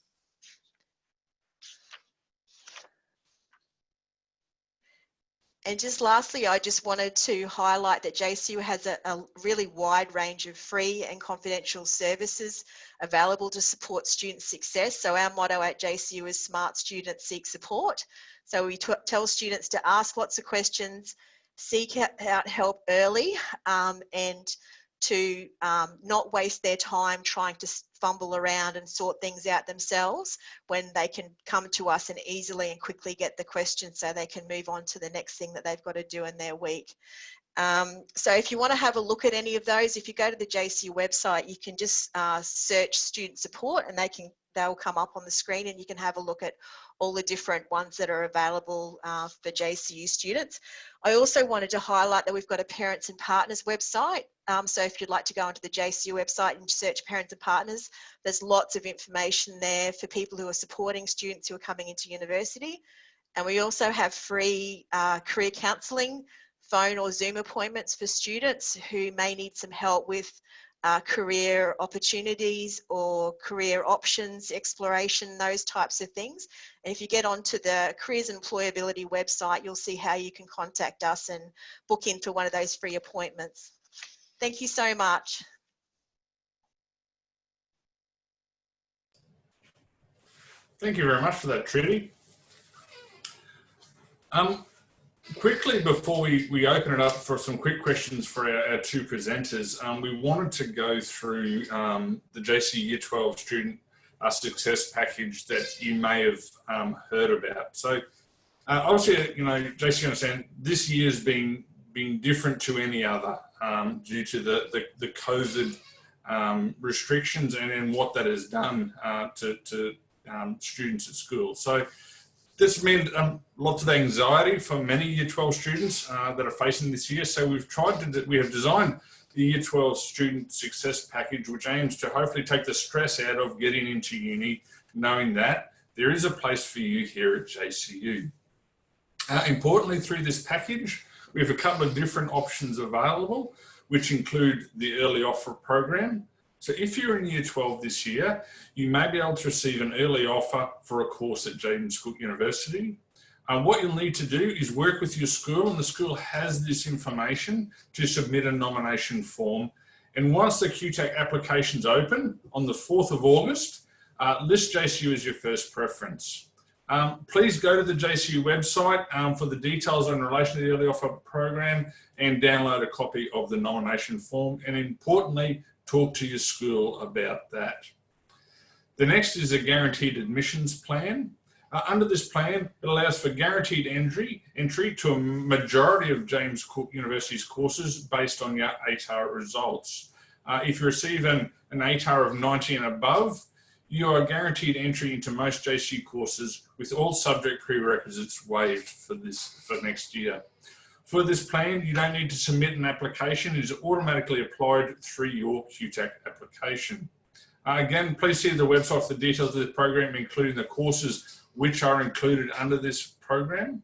And just lastly, I just wanted to highlight that JCU has a really wide range of free and confidential services available to support student success. So our motto at JCU is Smart Students Seek Support. So we tell students to ask lots of questions, seek out help early, and to not waste their time trying to fumble around and sort things out themselves, when they can come to us and easily and quickly get the question so they can move on to the next thing that they've got to do in their week. So if you want to have a look at any of those, if you go to the JCU website, you can just search student support, and they'll come up on the screen, and you can have a look at all the different ones that are available for JCU students. I also wanted to highlight that we've got a Parents and Partners website. So if you'd like to go onto the JCU website and search Parents and Partners, there's lots of information there for people who are supporting students who are coming into university. And we also have free career counselling phone or Zoom appointments for students who may need some help with career opportunities or career options exploration, those types of things. And if you get onto the Careers and Employability website, you'll see how you can contact us and book in for one of those free appointments. Thank you so much. Thank you very much for that, Trudy. Quickly, before we open it up for some quick questions for our two presenters, we wanted to go through the JC Year 12 Student Success Package that you may have heard about. So obviously, you know, JC understand this year's been different to any other due to the COVID restrictions and what that has done to students at school. So this meant lots of anxiety for many Year 12 students that are facing this year. So we have designed the Year 12 Student Success Package, which aims to hopefully take the stress out of getting into uni, knowing that there is a place for you here at JCU. Importantly, through this package, we have a couple of different options available, which include the early offer program. So if you're in Year 12 this year, you may be able to receive an early offer for a course at James Cook University. What you'll need to do is work with your school, and the school has this information to submit a nomination form. And once the QTAC application's open on the 4th of August, list JCU as your first preference. Please go to the JCU website for the details in relation to the early offer program and download a copy of the nomination form. And importantly, talk to your school about that. The next is a guaranteed admissions plan. Under this plan, it allows for guaranteed entry to a majority of James Cook University's courses based on your ATAR results. If you receive an ATAR of 90 and above, you are guaranteed entry into most JC courses with all subject prerequisites waived for next year. For this plan, you don't need to submit an application. It is automatically applied through your QTAC application. Again, please see the website for the details of the program, including the courses which are included under this program.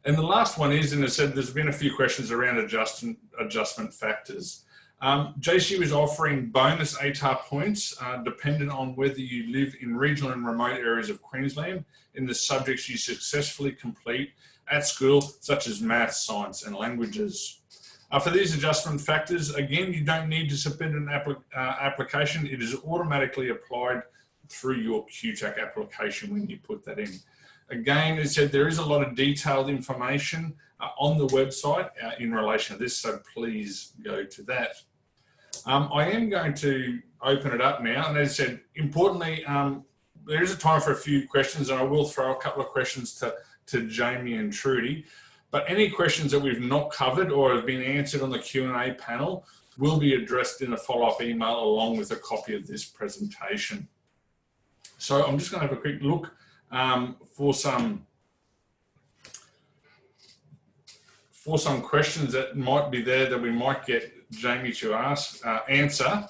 And the last one is, and I said there's been a few questions around adjustment factors. JCU is offering bonus ATAR points dependent on whether you live in regional and remote areas of Queensland in the subjects you successfully complete at school, such as maths, science, and languages. For these adjustment factors, again, you don't need to submit an application. It is automatically applied through your QTAC application when you put that in. Again, as I said, there is a lot of detailed information on the website in relation to this, so please go to that. I am going to open it up now, and as I said, importantly, there is a time for a few questions, and I will throw a couple of questions to Jamie and Trudy, but any questions that we've not covered or have been answered on the Q&A panel will be addressed in a follow-up email along with a copy of this presentation. So I'm just going to have a quick look for some questions that might be there that we might get Jamie to answer.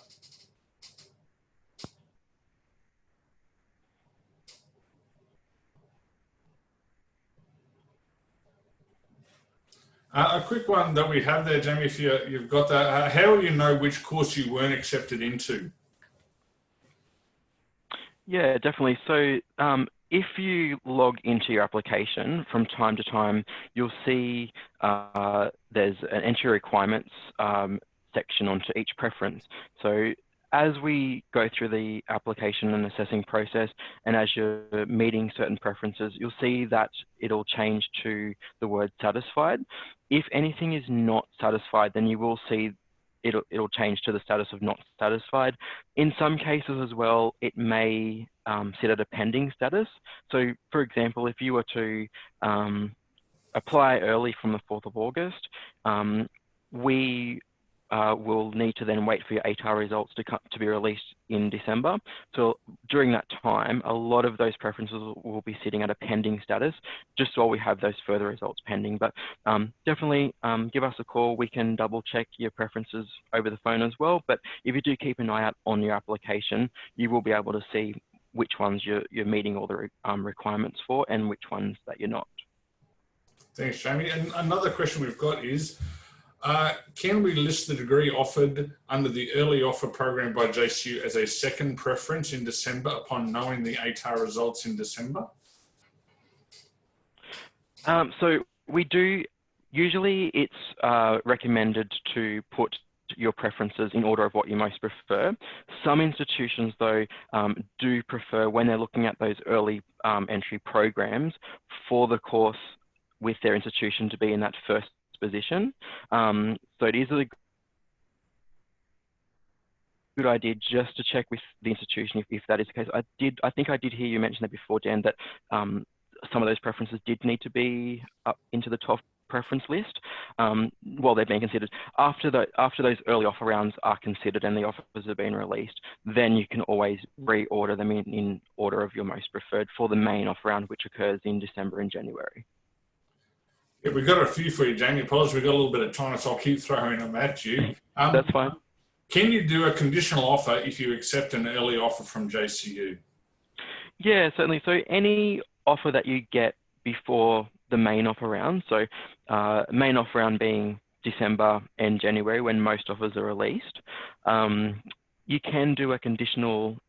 A quick one that we have there, Jamie, if you've got that. How will you know which course you weren't accepted into? Yeah, definitely. So if you log into your application from time to time, you'll see there's an entry requirements section onto each preference. So as we go through the application and assessing process, and as you're meeting certain preferences, you'll see that it'll change to the word satisfied. If anything is not satisfied, then you will see it'll change to the status of not satisfied. In some cases as well, it may sit at a pending status. So for example, if you were to apply early from the 4th of August, we will need to then wait for your ATAR results to be released in December. So during that time, a lot of those preferences will be sitting at a pending status, just while we have those further results pending. But definitely give us a call. We can double check your preferences over the phone as well. But if you do keep an eye out on your application, you will be able to see which ones you're meeting all the requirements for and which ones that you're not. Thanks, Jamie. And another question we've got is, can we list the degree offered under the early offer program by JCU as a second preference in December upon knowing the ATAR results in December? So we do, usually it's recommended to put your preferences in order of what you most prefer. Some institutions though do prefer, when they're looking at those early entry programs, for the course with their institution to be in that first position. So it is a good idea just to check with the institution if that is the case. I think I did hear you mention that before, Dan, that some of those preferences did need to be up into the top preference list while they're being considered. After those early offer rounds are considered and the offers have been released, then you can always reorder them in order of your most preferred for the main offer round, which occurs in December and January. Yeah, we've got a few for you, Jamie. Apologies, we've got a little bit of time, so I'll keep throwing them at you. That's fine. Can you do a conditional offer if you accept an early offer from JCU? Yeah, certainly. So any offer that you get before the main offer round, so main offer round being December and January when most offers are released, you can do a conditional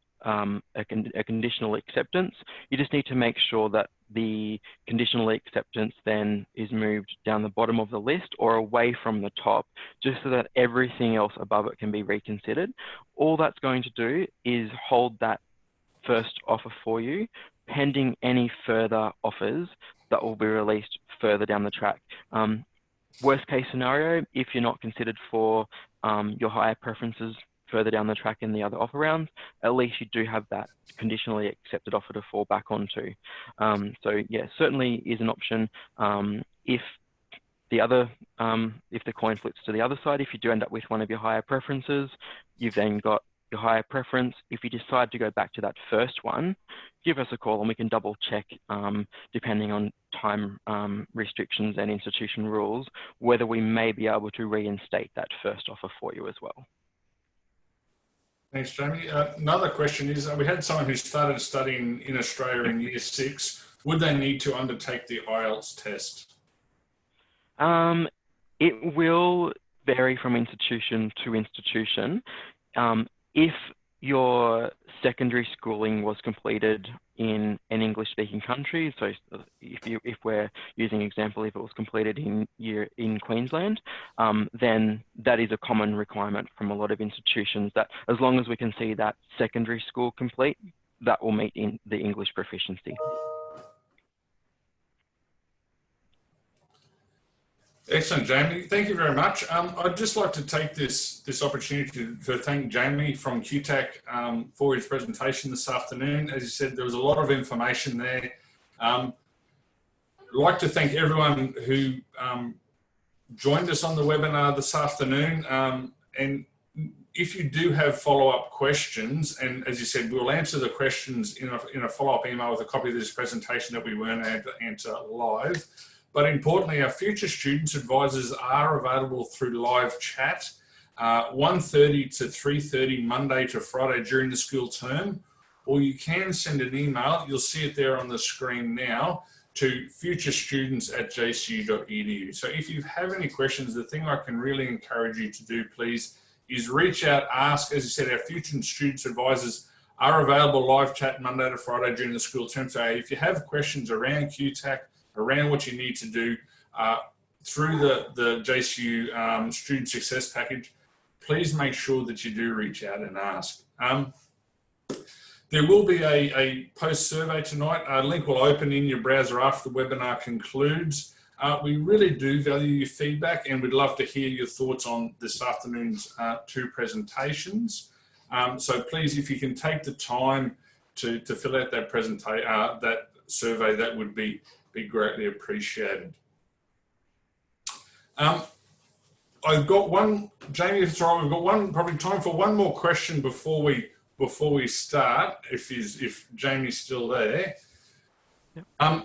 acceptance. You just need to make sure that the conditional acceptance then is moved down the bottom of the list or away from the top, just so that everything else above it can be reconsidered. All that's going to do is hold that first offer for you, pending any further offers that will be released further down the track. Worst case scenario, if you're not considered for your higher preferences further down the track in the other offer rounds, at least you do have that conditionally accepted offer to fall back onto. So yeah, certainly is an option. If the coin flips to the other side, if you do end up with one of your higher preferences, you've then got your higher preference. If you decide to go back to that first one, give us a call and we can double check, depending on time restrictions and institution rules, whether we may be able to reinstate that first offer for you as well. Thanks, Jamie. Another question is, we had someone who started studying in Australia in year 6. Would they need to undertake the IELTS test? It will vary from institution to institution. If your secondary schooling was completed in an English-speaking country, so if we're using example, if it was completed in Queensland, then that is a common requirement from a lot of institutions, that as long as we can see that secondary school complete, that will meet in the English proficiency. Excellent, Jamie. Thank you very much. I'd just like to take this opportunity to thank Jamie from QTAC for his presentation this afternoon. As you said, there was a lot of information there. I'd like to thank everyone who joined us on the webinar this afternoon. And if you do have follow-up questions, and as you said, we'll answer the questions in a follow-up email with a copy of this presentation that we weren't able to answer live. But importantly, our future students advisors are available through live chat, 1:30 to 3:30 Monday to Friday during the school term, or you can send an email, you'll see it there on the screen now, to futurestudents@jcu.edu. So if you have any questions, the thing I can really encourage you to do, please, is reach out, ask. As you said, our future students advisors are available live chat Monday to Friday during the school term. So if you have questions around QTAC, around what you need to do through the JCU Student Success Package, please make sure that you do reach out and ask. There will be a post survey tonight. A link will open in your browser after the webinar concludes. We really do value your feedback and we'd love to hear your thoughts on this afternoon's 2 presentations. So please, if you can take the time to fill out that that survey, that would be greatly appreciated. I've got one, Jamie, if it's all right, we've got probably time for one more question before we start, if Jamie's still there.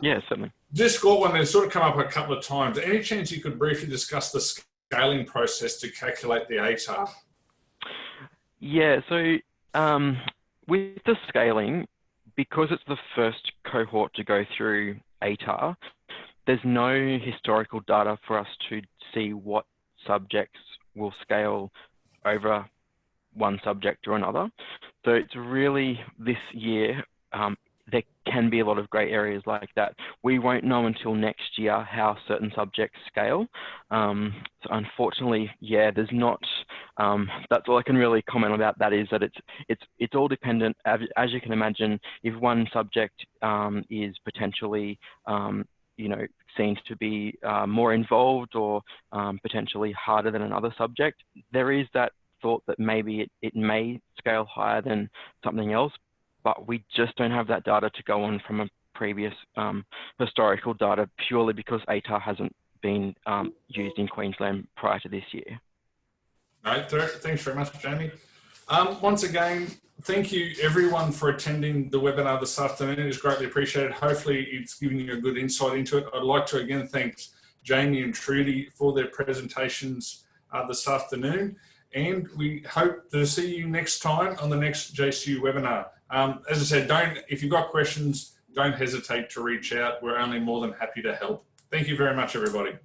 Yeah, certainly. Just got one that's sort of come up a couple of times. Any chance you could briefly discuss the scaling process to calculate the ATAR? Yeah, so with the scaling, because it's the first cohort to go through ATAR, there's no historical data for us to see what subjects will scale over one subject or another. So it's really this year, there can be a lot of grey areas like that. We won't know until next year how certain subjects scale. So unfortunately, yeah, there's not, that's all I can really comment about that, is that it's all dependent, as you can imagine, if one subject is potentially, you know, seen to be more involved or potentially harder than another subject, there is that thought that maybe it may scale higher than something else, but we just don't have that data to go on from a previous historical data, purely because ATAR hasn't been used in Queensland prior to this year. No, thanks very much, Jamie. Once again, thank you everyone for attending the webinar this afternoon. It's greatly appreciated. Hopefully it's given you a good insight into it. I'd like to again thank Jamie and Trudy for their presentations this afternoon. And we hope to see you next time on the next JCU webinar. As I said, if you've got questions, don't hesitate to reach out. We're only more than happy to help. Thank you very much, everybody.